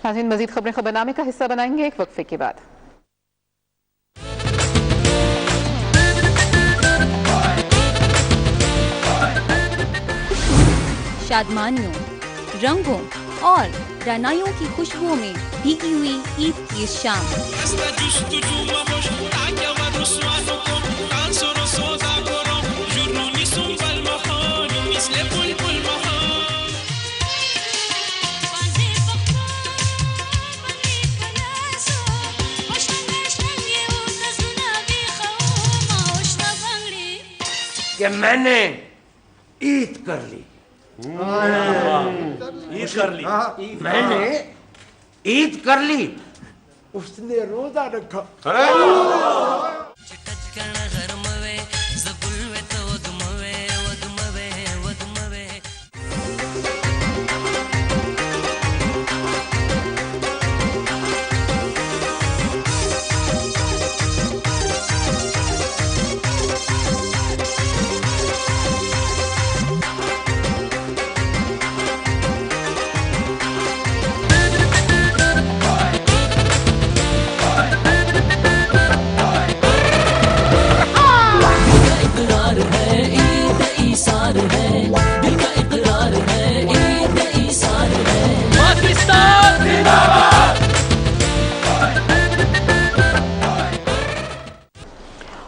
नाज़रीन, मजीद खबरें खबरनामे का हिस्सा बनाएंगे एक वक्फे के बाद। शादमानियों, रंगों और रनाइयों की खुशबुओं में भीगी हुई ईद की शाम। कि मैंने ईद कर ली, ईद कर ली, मैंने ईद कर ली, उसने रोजा रखा।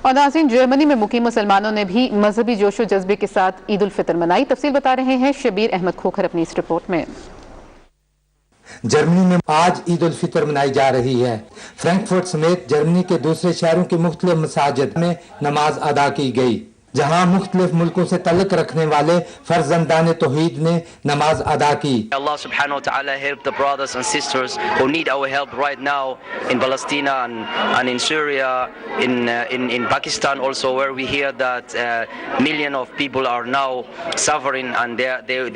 और नाज़रीन, जर्मनी में मुकीम मुसलमानों ने भी मजहबी जोशो जज्बे के साथ ईद उल फितर मनाई। तफसील बता रहे हैं शबीर अहमद खोखर अपनी इस रिपोर्ट में। जर्मनी में आज ईद उल फितर मनाई जा रही है। फ्रैंकफर्ट समेत जर्मनी के दूसरे शहरों की मुख्तलिफ मसाजिद में नमाज अदा की गई, जहां मुख्तलिफ मुल्कों से तल्लुक रखने वाले फर्जंदान तौहीद ने नमाज अदा की। Allah subhanahu wa ta'ala help the brothers and sisters who need our help right now in Palestine and in Syria, in Pakistan also, where we hear that millions of people are now suffering and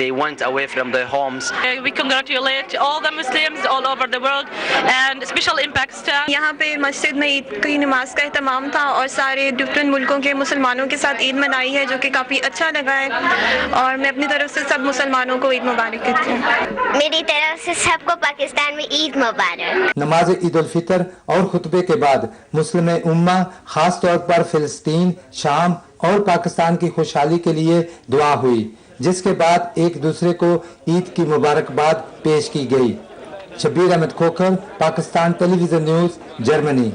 they went away from their homes. We congratulate all the Muslims all over the world and especially in Pakistan. यहाँ पे मस्जिद में ईद की नमाज का एहतमाम था और सारे डिफरेंट मुल्कों के मुसलमानों के साथ ईद मनाई है, जो कि काफ़ी अच्छा लगा है और मैं अपनी तरफ से सब मुसलमानों को ईद मुबारक कहती हूँ। मेरी तरफ से सबको पाकिस्तान में ईद मुबारक। नमाज ईद उल फितर और खुतबे के बाद मुस्लिम उम्मा खास तौर पर फिलिस्तीन, शाम और पाकिस्तान की खुशहाली के लिए दुआ हुई, जिसके बाद एक दूसरे को ईद की मुबारकबाद पेश की गई। Shabbir Ahmed Khokhar, Pakistan television news, Germany.